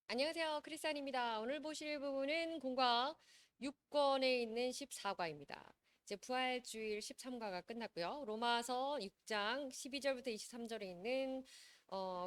안녕하세요. 크리스안입니다. 오늘 보실 부분은 공과 6권에 있는 14과입니다. 이제 부활주일 13과가 끝났고요. 로마서 6장 12절부터 23절에 있는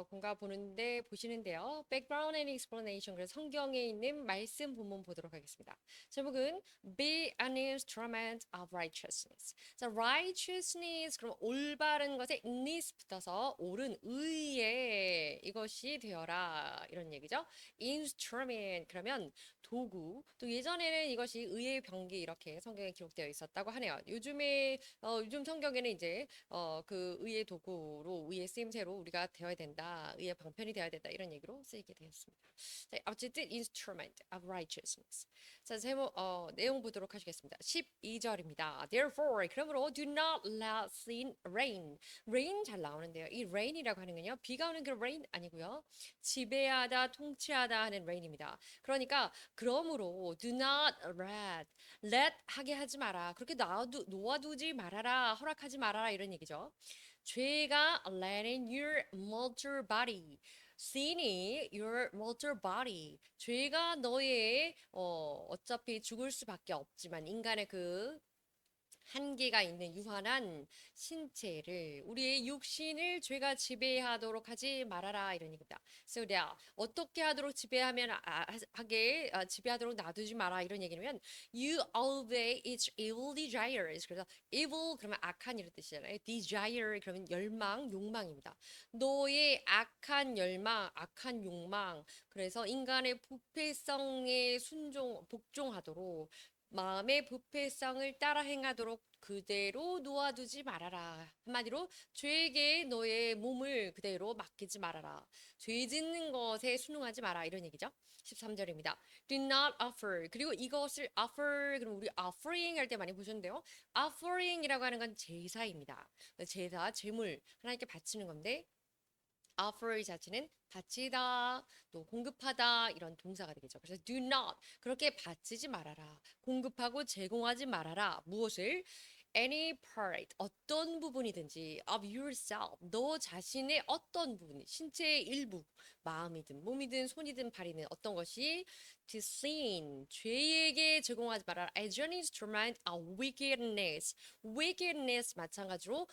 공과 보시는데요. Background and explanation. 그래서 성경에 있는 말씀 본문 보도록 하겠습니다. 제목은 Be an instrument of righteousness. 자, righteousness 그럼 올바른 것에 ness 붙어서 옳은 의에 이것이 되어라 이런 얘기죠. instrument 그러면 도구. 또 예전에는 이것이 의의 병기 이렇게 성경에 기록되어 있었다고 하네요. 요즘 성경에는 이제 그 의의 도구로 의의 쓰임새로 우리가 되어야 된다. 의의 방편이 되어야 된다. 이런 얘기로 쓰이게 되었습니다. 자, 어쨌든 instrument of righteousness. 자, 내용 보도록 하시겠습니다. 12절입니다. Therefore, 그러므로 do not let sin reign. rain 잘 나오는데요. 이 rain이라고 하는 건요. 비가 오는 그 rain 아니고요. 지배하다, 통치하다 하는 reign입니다. 그러니까 그러므로 do not let 하게 하지 마라. 그렇게 놓아두지 말아라. 허락하지 말아라 이런 얘기죠. 죄가 letting your mortal body sin이 your mortal body 죄가 너의 어차피 죽을 수밖에 없지만 인간의 그 한계가 있는 유한한 신체를 우리의 육신을 죄가 지배하도록 하지 말아라 이런 얘기입니다. So that 어떻게 하도록 지배하도록 놔두지 마라 이런 얘기냐면 you obey its evil desires. 그래서 evil 그러면 악한 이런 뜻이잖아요. desire 그러면 열망, 욕망입니다. 너의 악한 열망, 악한 욕망. 그래서 인간의 부패성에 복종하도록 마음의 부패성을 따라 행하도록 그대로 놓아두지 말아라. 한마디로 죄에게 너의 몸을 그대로 맡기지 말아라. 죄 짓는 것에 순응하지 마라. 이런 얘기죠. 13절입니다. Do not offer. 그리고 이것을 offer, 그럼 우리 offering 할 때 많이 보셨는데요. offering이라고 하는 건 제사입니다. 제사, 제물 하나님께 바치는 건데 offer 자체는 바치다, 또 공급하다 이런 동사가 되겠죠. 그래서 do not 그렇게 바치지 말아라. 공급하고 제공하지 말아라. 무엇을? Any part 어떤 부분이든지 of yourself 너 자신의 어떤 부분 신체의 일부 마음이든 몸이든 손이든 발이든 어떤 것이 to sin 죄에게 제공하지 말아라 as an instrument of wickedness 마찬가지로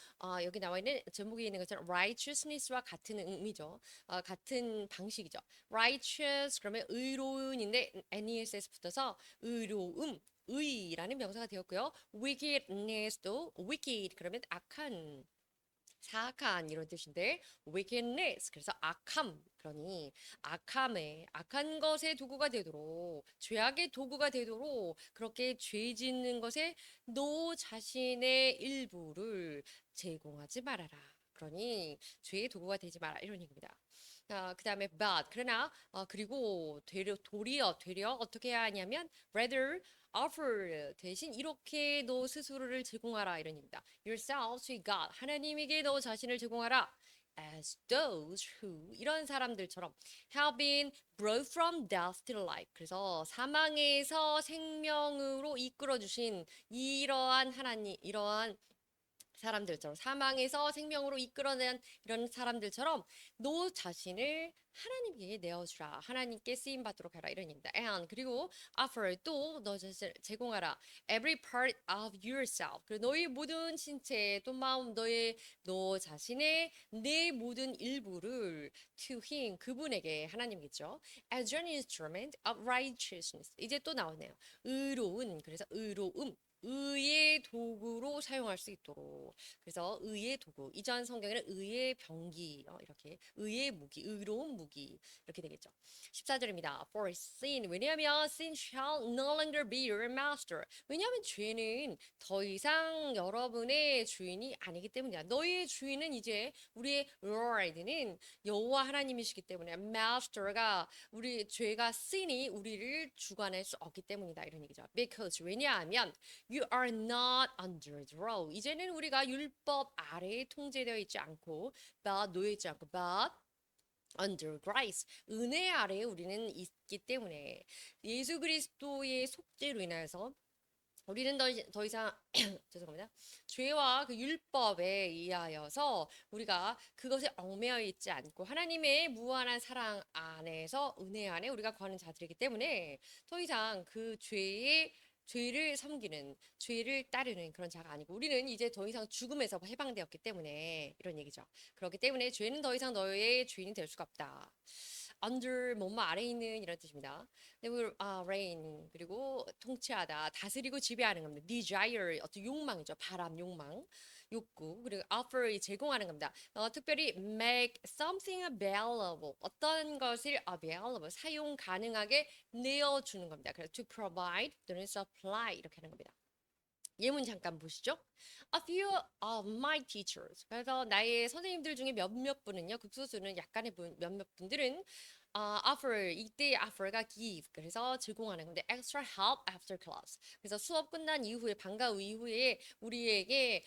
여기 나와 있는 제목에 있는 것처럼 righteousness와 같은 의미죠. 같은 방식이죠. righteous 그러면 의로운인데 ness 붙어서 의로움 의라는 명사가 되었고요. wickedness도 wicked 그러면 악한 사악한 이런 뜻인데 wickedness 그래서 악함 그러니 악한 것의 도구가 되도록 죄악의 도구가 되도록 그렇게 죄 짓는 것에 너 자신의 일부를 제공하지 말아라. 그러니 죄의 도구가 되지 마라 이런 얘기입니다. 그다음에 but 그러나 그리고 되려 어떻게 해야 하냐면 rather offer 대신 이렇게 너 스스로를 제공하라 이런 얘기입니다. yourself to God 하나님에게 너 자신을 제공하라. as those who 이런 사람들처럼 have been brought from death to life. 그래서 사망에서 생명으로 이끌어 주신 이러한 사람들처럼 사망에서 생명으로 이끌어낸 이런 사람들처럼 너 자신을 하나님께 내어주라. 하나님께 쓰임 받도록 하라. 이런 얘기입니다. And 그리고 offer 또 너 자신을 제공하라. Every part of yourself. 그리고 너의 모든 신체 또 마음 너 자신의 내 모든 일부를 to him 그분에게 하나님이겠죠. As an instrument of righteousness. 이제 또 나오네요. 그래서 의로움. 의의 도구로 사용할 수 있도록. 그래서 의의 도구. 이전 성경에는 의의 병기, 이렇게 의의 무기, 의로운 무기 이렇게 되겠죠. 14절입니다. For sin. 왜냐하면 sin shall no longer be your master. 왜냐하면 죄는 더 이상 여러분의 주인이 아니기 때문이야. 너의 주인은 이제 우리의 Lord는 여호와 하나님이시기 때문에 master가 우리 죄가 sin이 우리를 주관할 수 없기 때문이다. 이런 얘기죠. Because 왜냐하면 You are not under the law. 이제는 우리가 율법 아래에 통제되어 있지 않고, 놓여 있지 않고, but under grace. 은혜 아래에 우리는 있기 때문에 예수 그리스도의 속죄로 인하여서 우리는 더 이상 죄송합니다. 죄와 그 율법에 의하여서 우리가 그것에 얽매여 있지 않고 하나님의 무한한 사랑 안에서 은혜 안에 우리가 거하는 자들이기 때문에 더 이상 그 죄를 섬기는 죄를 따르는 그런 자가 아니고 우리는 이제 더 이상 죽음에서 해방되었기 때문에 이런 얘기죠. 그렇기 때문에 죄는 더 이상 너의 주인이 될 수가 없다. under 뭐뭐 아래 있는 이런 뜻입니다. 그리고 reign 그리고 통치하다, 다스리고 지배하는 겁니다. desire 어떤 욕망이죠. 바람, 욕망, 욕구. 그리고 offer 제공하는 겁니다. 특별히 make something available 어떤 것을 available 사용 가능하게 내어주는 겁니다. 그래서 to provide 또는 supply 이렇게 하는 겁니다. 예문 잠깐 보시죠. A few of my teachers. 그래서 나의 선생님들 중에 몇몇 분은요, 극소수는 약간의 몇몇 분들은 offer 이때 offer가 give 그래서 제공하는 건데 extra help after class. 그래서 수업 끝난 이후에 방과 후 이후에 우리에게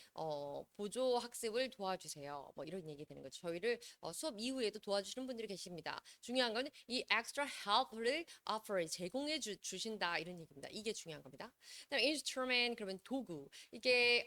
보조 학습을 도와주세요. 뭐 이런 얘기 되는 거죠. 저희를 수업 이후에도 도와주시는 분들이 계십니다. 중요한 건 이 extra help를 offer 제공해 주신다 이런 얘기입니다. 이게 중요한 겁니다. 그다음 instrument 그러면 도구 이게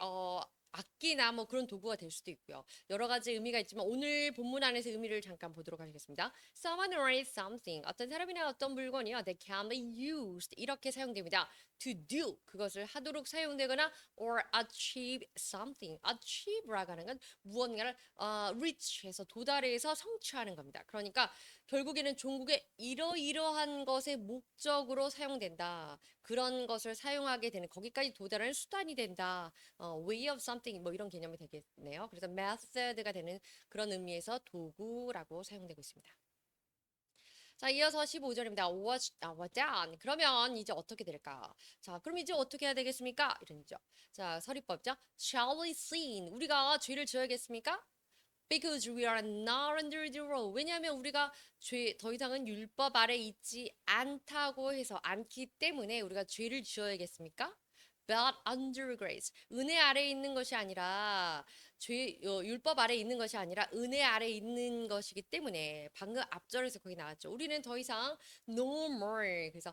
악기나 뭐 그런 도구가 될 수도 있고요. 여러 가지 의미가 있지만 오늘 본문 안에서 의미를 잠깐 보도록 하겠습니다. Someone or something 어떤 사람이나 어떤 물건이요. That can be used 이렇게 사용됩니다. To do 그것을 하도록 사용되거나 or achieve something. achieve라고 하는 건 무언가를 reach해서 도달해서 성취하는 겁니다. 그러니까 결국에는 종국에 이러이러한 것의 목적으로 사용된다. 그런 것을 사용하게 되는 거기까지 도달하는 수단이 된다. way of something 뭐 이런 개념이 되겠네요. 그래서 method가 되는 그런 의미에서 도구라고 사용되고 있습니다. 자, 이어서 15절입니다. what done? 그러면 이제 어떻게 될까? 자, 그럼 이제 어떻게 해야 되겠습니까? 이런죠. 자, 서리법죠. Shall we sin? 우리가 죄를 지어야겠습니까? Because we are not under the law. 왜냐하면 우리가 더 이상은 율법 아래 있지 않다고 해서 않기 때문에 우리가 죄를 지어야겠습니까? But under grace. 은혜 아래 있는 것이 아니라 율법 아래 있는 것이 아니라 은혜 아래 있는 것이기 때문에 방금 앞절에서 거기 나왔죠. 우리는 더 이상 no more. 그래서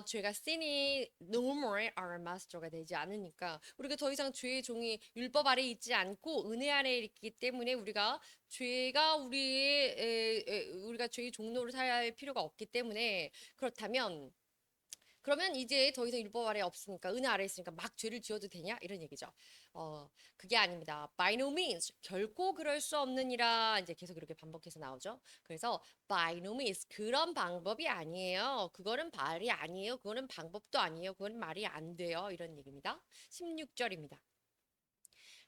죄가 sin이 no more our master가 되지 않으니까 우리가 더 이상 죄의 종이 율법 아래 있지 않고 은혜 아래 있기 때문에 우리가 우리가 죄의 종로를 살아야 할 필요가 없기 때문에 그렇다면 그러면 이제 더 이상 율법 아래 없으니까 은혜 아래 있으니까 막 죄를 지어도 되냐 이런 얘기죠. 그게 아닙니다. By no means 결코 그럴 수 없느니라 이제 계속 이렇게 반복해서 나오죠. 그래서 by no means 그런 방법이 아니에요. 그거는 말이 아니에요. 그거는 방법도 아니에요. 그건 말이 안 돼요. 이런 얘기입니다. 16절입니다.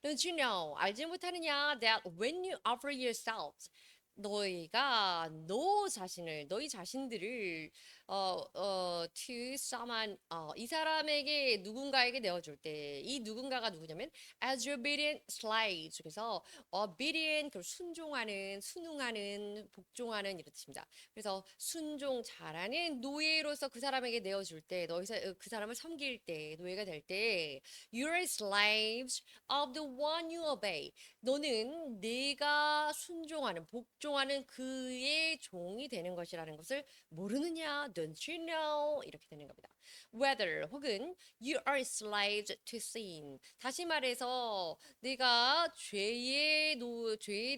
Don't you know? 알지 못하느냐? That when you offer yourselves 너희가 너희 자신들을 to someone 이 사람에게 누군가에게 내어줄 때 이 누군가가 누구냐면 as obedient slaves 그래서 obedient 그 순종하는 순응하는 복종하는 이런 뜻입니다. 그래서 순종 잘하는 노예로서 그 사람에게 내어줄 때 그 사람을 섬길 때 노예가 될 때 you're slaves of the one you obey 너는 내가 순종하는 복종하는 그의 종이 되는 것이라는 것을 모르느냐? Don't you know? 이렇게 되는 겁니다. Whether 혹은 you are slaves to sin. 다시 말해서 내가 죄에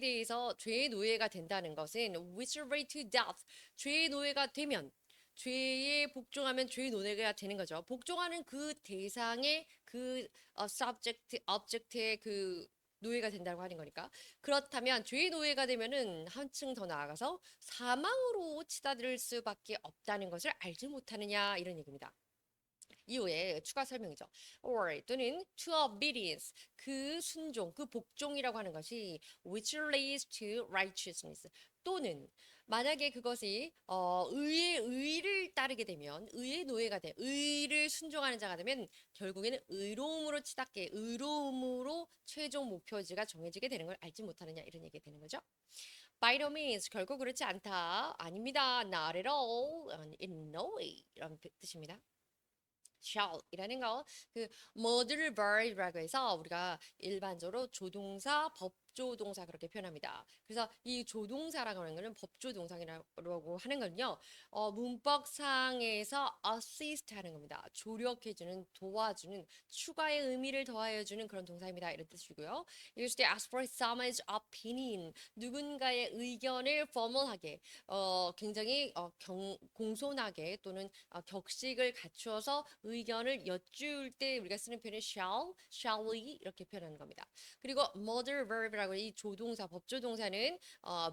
대해서 죄의 노예가 된다는 것은 which lead to death. 죄의 노예가 되면 죄에 복종하면 죄의 노예가 되는 거죠. 복종하는 그 대상의 그 object의 그 노예가 된다고 하는 거니까. 그렇다면 죄의 노예가 되면은 한층 더 나아가서 사망으로 치닫을 수밖에 없다는 것을 알지 못하느냐 이런 얘기입니다. 이후에 추가 설명이죠. or 또는 to obedience 그 순종, 그 복종이라고 하는 것이 which leads to righteousness 또는 만약에 그것이 의를 따르게 되면 의의 노예가 돼 의를 순종하는 자가 되면 결국에는 의로움으로 치닫게 의로움으로 최종 목표지가 정해지게 되는 걸 알지 못하느냐 이런 얘기 되는 거죠. By no means 결국 그렇지 않다 아닙니다 not at all in no way 이런 뜻입니다. shall이라는 거, 그 murder verb라고 해서 우리가 일반적으로 조동사, 법조동사 그렇게 표현합니다. 그래서 이 조동사라고 하는 거는 법조동사라고 하는 건요. 문법상에서 assist 하는 겁니다. 조력해주는, 도와주는, 추가의 의미를 더하여주는 그런 동사입니다. 이런 뜻이고요. Used to express someone's opinion. 누군가의 의견을 formal하게, 굉장히 공손하게 또는 격식을 갖추어서 의견을 여쭐 때 우리가 쓰는 표현은 shall we 이렇게 표현하는 겁니다. 그리고 modal verb라고 이 조동사, 법조동사는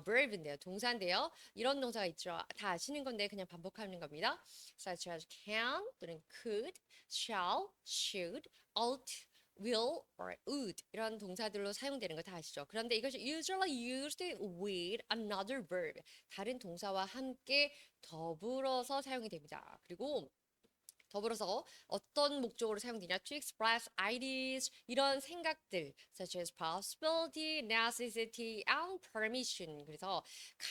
verb인데요, 동사인데요. 이런 동사가 있죠. 다 아시는 건데 그냥 반복하는 겁니다. Such as can 또는 could, shall, should, ought, will or would 이런 동사들로 사용되는 거 다 아시죠? 그런데 이것이 usually used with another verb 다른 동사와 함께 더불어서 사용이 됩니다. 그리고 더불어서 어떤 목적으로 사용되냐? To express ideas 이런 생각들 such as possibility, necessity, and permission 그래서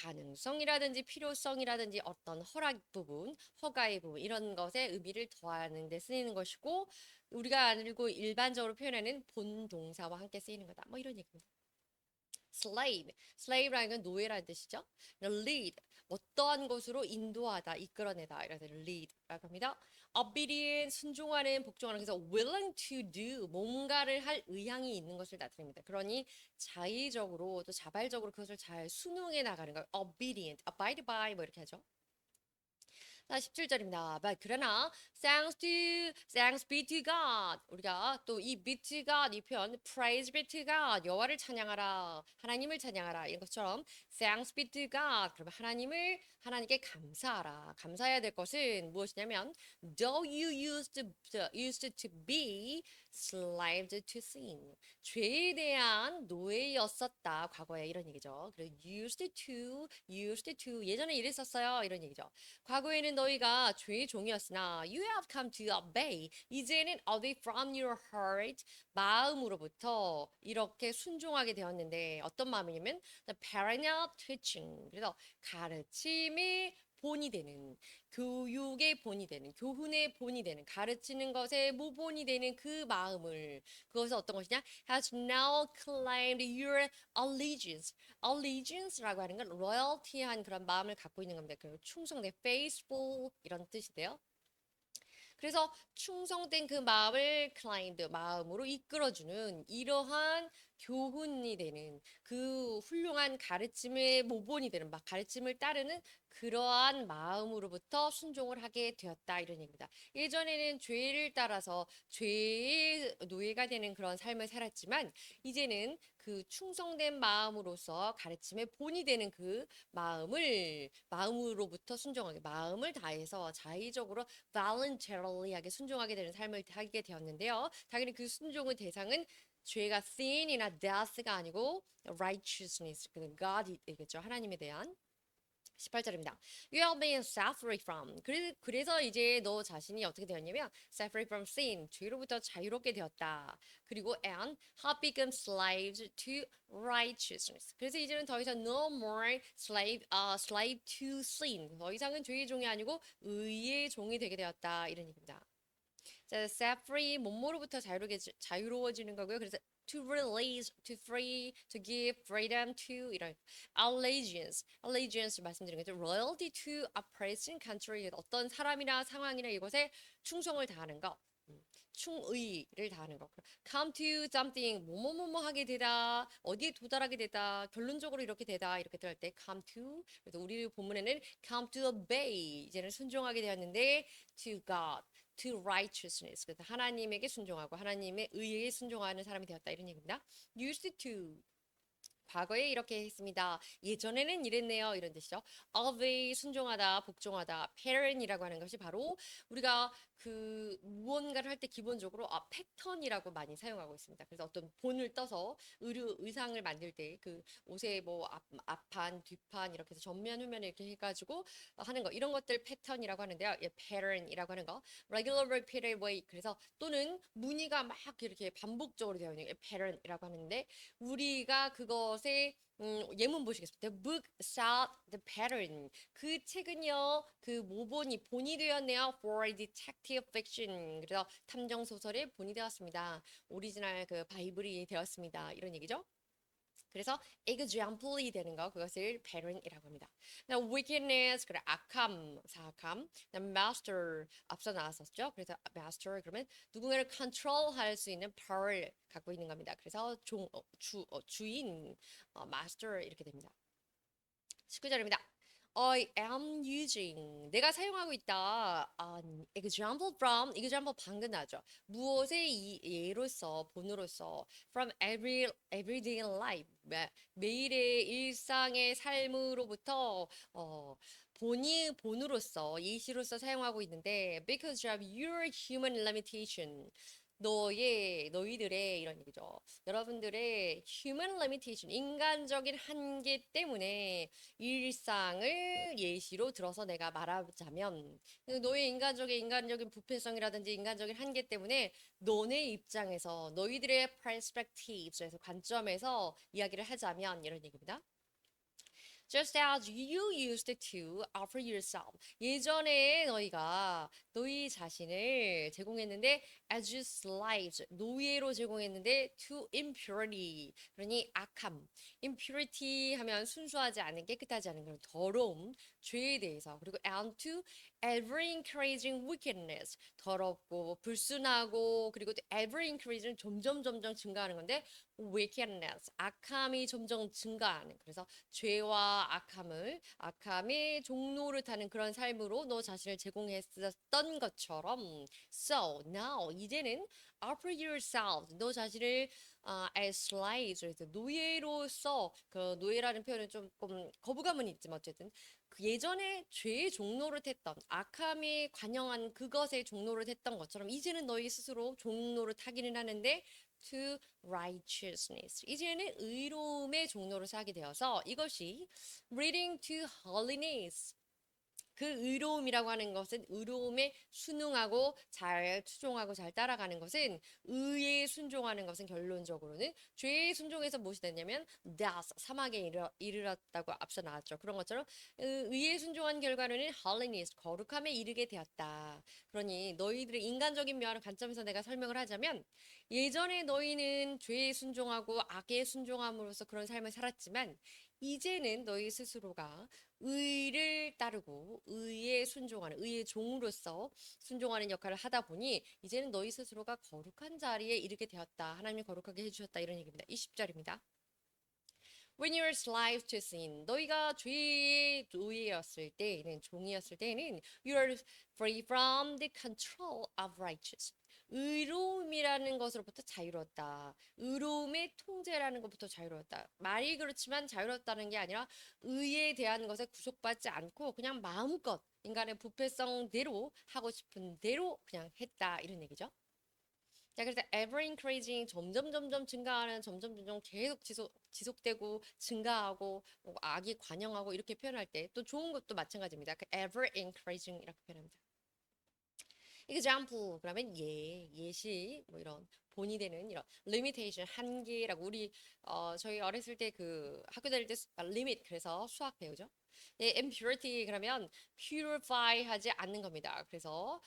가능성이라든지 필요성이라든지 어떤 허락 부분, 허가의 부분 이런 것에 의미를 더하는 데 쓰이는 것이고 우리가 알고 일반적으로 표현하는 본동사와 함께 쓰이는 거다. 뭐 이런 얘기입니다. slave라는 건 노예라는 뜻이죠. lead, 어떠한 것으로 인도하다, 이끌어내다, 이래서 lead라고 합니다. obedient, 순종하는, 복종하는, 그래서 willing to do, 뭔가를 할 의향이 있는 것을 나타냅니다. 그러니 자의적으로 또 자발적으로 그것을 잘 순응해 나가는 걸 obedient, abide by 뭐 이렇게 하죠. 자, 17절입니다. 그러나 thanks be to God. 우리가 또 이 be to God 이 표현 praise be to God 여호와를 찬양하라. 하나님을 찬양하라. 이런 것처럼 thanks be to God. 그러면 하나님께 감사하라. 감사해야 될 것은 무엇이냐면 though you used to be slaves to sin. 죄에 대한 노예였었다. 과거에 이런 얘기죠. 그래서 used to 예전에 이랬었어요. 이런 얘기죠. 과거에는 너희가 죄의 종이었으나 you have come to obey. 이제는 obey from your heart. 마음으로부터 이렇게 순종하게 되었는데 어떤 마음이냐면 the parental teaching. 그래서 가르침의 본이 되는 교육의 본이 되는 교훈의 본이 되는 가르치는 것의 모본이 되는 그 마음을 그것은 어떤 것이냐 has now claimed your allegiance라고 하는 건 로열티한 그런 마음을 갖고 있는 겁니다. 그 충성된 faithful 이런 뜻인데요. 그래서 충성된 그 마음을 클라이드 마음으로 이끌어주는 이러한 교훈이 되는 그 훌륭한 가르침의 모본이 되는 막 가르침을 따르는 그러한 마음으로부터 순종을 하게 되었다 이런 얘기입니다. 예전에는 죄를 따라서 죄의 노예가 되는 그런 삶을 살았지만 이제는 그 충성된 마음으로서 가르침의 본이 되는 그 마음으로부터 순종하게 마음을 다해서 자의적으로 voluntary하게 순종하게 되는 삶을 하게 되었는데요. 당연히 그 순종의 대상은 죄가 sin이나 death가 아니고 righteousness, 그 God이겠죠. 하나님에 대한 18절입니다. You have been set free from. 그래서 이제 너 자신이 어떻게 되었냐면 set free from sin, 죄로부터 자유롭게 되었다. 그리고 and have become slaves to righteousness. 그래서 이제는 더 이상 no more slave to sin. 더 이상은 죄의 종이 아니고 의의 종이 되게 되었다. 이런 얘기입니다. 자, set free 몸으로부터 자유로워지는 거고요. 그래서 to release, to free, to give freedom to 이런 allegiance 말씀드린 거죠. loyalty to a person, country 어떤 사람이나 상황이나 이것에 충성을 다하는 거. 충의를 다하는 거. come to something 뭐뭐뭐뭐 하게 되다 어디에 도달하게 되다 결론적으로 이렇게 되다 이렇게 될 때 come to 그래서 우리 본문에는 come to obey 이제는 순종하게 되었는데 to God to righteousness 그래서 하나님에게 순종하고 하나님의 의에 순종하는 사람이 되었다 이런 얘기입니다. used to 과거에 이렇게 했습니다. 예전에는 이랬네요. 이런 뜻이죠. obey 순종하다, 복종하다, pattern이라고 하는 것이 바로 우리가 그 무언가를 할 때 기본적으로 패턴이라고 많이 사용하고 있습니다. 그래서 어떤 본을 떠서 의상을 만들 때 그 옷에 뭐 앞판, 뒷판 이렇게 해서 전면, 후면 이렇게 해가지고 하는 거 이런 것들 패턴이라고 하는데요. 예, pattern이라고 하는 거 regular repeated way 그래서 또는 무늬가 막 이렇게 반복적으로 되어 있는 게 pattern이라고 하는데 우리가 그것에 예문 보시겠습니다. The book sought the pattern. 그 책은요, 그 모본이 본이 되었네요. For detective fiction. 그래서 탐정 소설의 본이 되었습니다. 오리지널 그 바이블이 되었습니다. 이런 얘기죠. 그래서 example이 되는 거 그것을 pattern이라고 합니다. 그다음 wickedness 그래 악함, 사악함. 그다음 master 앞서 나왔었죠. 그래서 master 그러면 누군가를 control할 수 있는 power를 갖고 있는 겁니다. 그래서 주인 master 이렇게 됩니다. 19절입니다. I am using 내가 사용하고 있다. An example from example 방금 나죠. 무엇의 예로서 본으로서 from everyday life 매일의 일상의 삶으로부터 본으로서 예시로서 사용하고 있는데 because of your human limitation 너희들의 이런 얘기죠. 여러분들의 human limitation, 인간적인 한계 때문에 일상을 예시로 들어서 내가 말하자면 너의 인간적인 부패성이라든지 인간적인 한계 때문에 너네 입장에서 너희들의 perspective에서 관점에서 이야기를 하자면 이런 얘기입니다. Just as you used to offer yourself. 예전에 너희가 너희 자신을 제공했는데 as slaves, 노예로 제공했는데 to impurity. 그러니 악함. impurity 하면 순수하지 않은, 깨끗하지 않은 그런 더러움, 죄에 대해서. 그리고 and to ever increasing wickedness. 더럽고 불순하고 그리고 또 ever increasing 점점 증가하는 건데 wickedness. 악함이 점점 증가하는. 그래서 죄와 악함의 종로를 타는 그런 삶으로 너 자신을 제공했었던 것처럼 so now 이제는 offer yourself 너 자신을 as slaves 그래서 노예로서 그 노예라는 표현은 조금 거부감은 있지만 어쨌든 그 예전에 죄의 종로를 탔던 악함이 관영한 그것의 종로를 탔던 것처럼 이제는 너희 스스로 종로를 타기는 하는데 to righteousness. 이제는 의로움의 종로를 서게 되어서 이것이 leading to holiness. 그 의로움이라고 하는 것은 의로움에 순응하고 잘 추종하고 잘 따라가는 것은 의에 순종하는 것은 결론적으로는 죄에 순종해서 무엇이 됐냐면 death, 사망에 이르렀다고 앞서 나왔죠. 그런 것처럼 의에 순종한 결과로는 holiness, 거룩함에 이르게 되었다. 그러니 너희들의 인간적인 면 관점에서 내가 설명을 하자면 예전에 너희는 죄에 순종하고 악에 순종함으로써 그런 삶을 살았지만 이제는 너희 스스로가 의를 따르고 의에 순종하는 의의 종으로서 순종하는 역할을 하다 보니 이제는 너희 스스로가 거룩한 자리에 이르게 되었다. 하나님이 거룩하게 해주셨다. 이런 얘기입니다. 20절입니다. When you're slave to sin, 너희가 죄의 노예였을 때에는 종이었을 때에는 you're free from the control of righteousness. 의로움이라는 것으로부터 자유로웠다. 의로움의 통제라는 것부터 자유로웠다. 말이 그렇지만 자유롭다는 게 아니라 의에 대한 것에 구속받지 않고 그냥 마음껏 인간의 부패성대로 하고 싶은 대로 그냥 했다. 이런 얘기죠. 자, 그래서 ever increasing 점점 증가하는 점점 계속 지속되고 증가하고 뭐 악이 관영하고 이렇게 표현할 때 또 좋은 것도 마찬가지입니다. 그 ever increasing 이렇게 표현합니다. example 그러면 예시 뭐 이런 본이 되는 이런 limitation 한계라고 우리 저희 어렸을 때 그 학교 다닐 때 limit 그래서 수학 배우죠. impurity 그러면 purify 하지 않는 겁니다. 그래서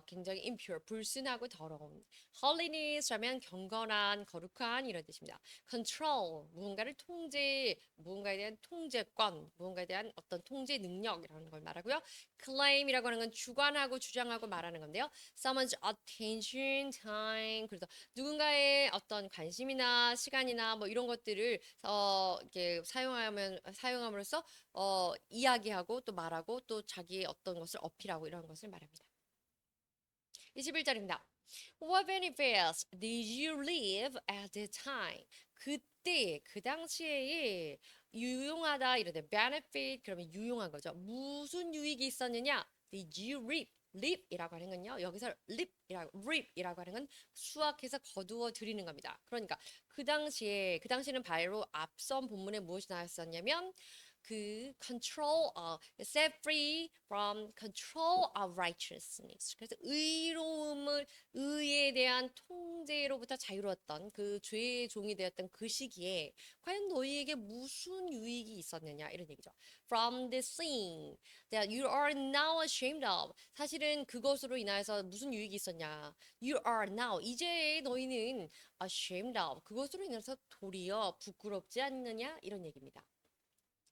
굉장히 impure, 불순하고 더러운. holiness 하면 경건한, 거룩한 이런 뜻입니다. control, 무언가를 무언가에 대한 통제권, 무언가에 대한 어떤 통제 능력이라는 걸 말하고요. claim이라고 하는 건 주관하고 주장하고 말하는 건데요. someone's attention, time. 그래서 누군가의 어떤 관심이나 시간이나 뭐 이런 것들을 이렇게 사용함으로써 이야기하고 또 말하고 또 자기의 어떤 것을 어필하고 이런 것을 말합니다. 21절입니다. What benefits did you live at the time? 그때 그 당시에 유용하다 이러대. benefit 그러면 유용한 거죠. 무슨 유익이 있었느냐? Did you reap이라고 하는 건요. 여기서 reap이라고 하는 건 수확해서 거두어 들이는 겁니다. 그러니까 그 당시에는 바로 앞선 본문에 무엇이 나왔었냐면 그 control, set free from control of righteousness. 그래서 의에 대한 통제로부터 자유로웠던 그 죄의 종이 되었던 그 시기에 과연 너희에게 무슨 유익이 있었느냐 이런 얘기죠. From the sin that you are now ashamed of. 사실은 그것으로 인하여서 무슨 유익이 있었냐. You are now. 이제 너희는 ashamed of. 그것으로 인해서 도리어 부끄럽지 않느냐 이런 얘기입니다.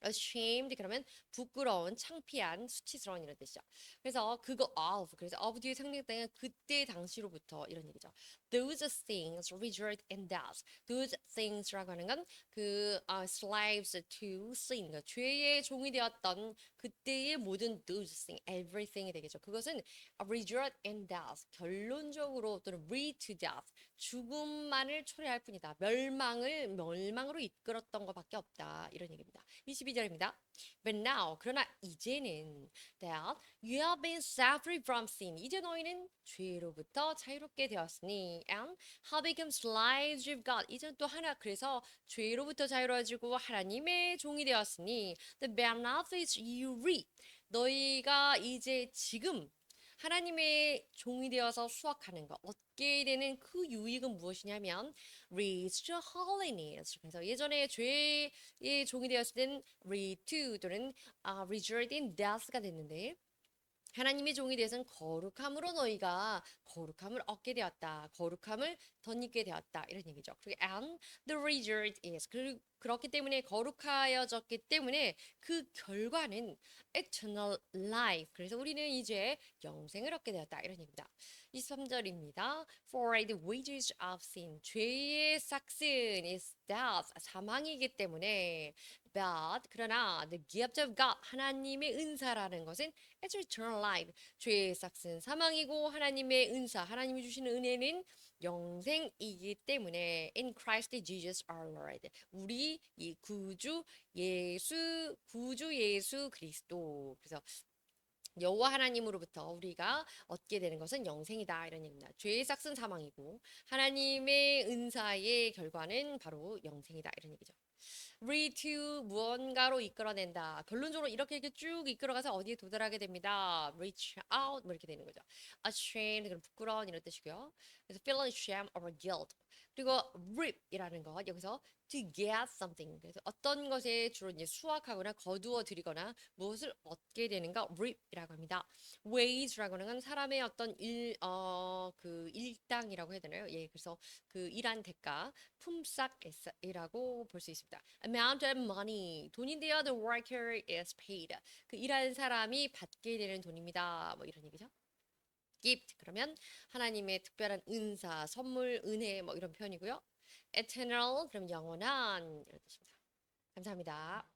ashamed 그러면 부끄러운, 창피한, 수치스러운 이런 뜻이죠. 그래서 그거 of 그래서 of 뒤에 상징되는 그때 당시로부터 이런 얘기죠. Those things result in death. Those things라고 하는 건 그 slaves to sin, 그러니까 죄의 종이 되었던 그때의 모든 those things, everything이 되겠죠. 그것은 result in death, 결론적으로 또는 lead to death, 죽음만을 초래할 뿐이다. 멸망으로 이끌었던 것밖에 없다. 이런 얘기입니다. 22절입니다. But now, 그러나 이제는 that you have been set free from sin. 이제 너희는 죄로부터 자유롭게 되었으니 and have become slaves of God. 이제 또 하나 그래서 죄로부터 자유로워지고 하나님의 종이 되었으니 the benefits you reap. 너희가 이제 지금 하나님의 종이 되어서 수확하는 것, 얻게 되는 그 유익은 무엇이냐면 reach to holiness. 그래서 예전에 죄의 종이 되었을 땐 lead to 또는 result in death가 됐는데 하나님의 종이 되어서는 거룩함으로 너희가 거룩함을 얻게 되었다. 거룩함을 덧입게 되었다. 이런 얘기죠. 그리고 and the result is 그렇기 때문에 거룩하여졌기 때문에 그 결과는 eternal life. 그래서 우리는 이제 영생을 얻게 되었다. 이런 얘기입니다. 23절입니다. For the wages of sin. 죄의 삭은 is death. 사망이기 때문에 but 그러나 the gift of God. 하나님의 은사라는 것은 it's eternal life. 죄의 삭은 사망이고 하나님의 은사, 하나님이 주시는 은혜는 영생이기 때문에 in Christ Jesus our Lord. 우리 이 구주 예수 그리스도. 그래서 여호와 하나님으로부터 우리가 얻게 되는 것은 영생이다 이런 얘기입니다. 죄의 삭은 사망이고 하나님의 은사의 결과는 바로 영생이다 이런 얘기죠. lead to 무언가로 이끌어낸다. 결론적으로 이렇게 쭉 이끌어가서 어디에 도달하게 됩니다. reach out 뭐 이렇게 되는 거죠. ashamed 그럼 부끄러운 이런 뜻이고요. 그래서 feeling shame or guilt. 그리고 reap이라는 것 여기서 to get something. 그래서 어떤 것에 주로 이제 수확하거나 거두어 들이거나 무엇을 얻게 되는가 reap이라고 합니다. wage라고 하는 건 사람의 어떤 그 일당이라고 해야 되나요? 예, 그래서 그 일한 대가, 품삯이라고 볼 수 있습니다. amount of money 돈인데요, the worker is paid. 그 일하는 사람이 받게 되는 돈입니다. 뭐 이런 얘기죠. gift 그러면 하나님의 특별한 은사, 선물, 은혜 뭐 이런 표현이고요. eternal 그럼 영원한 이런 뜻입니다. 감사합니다.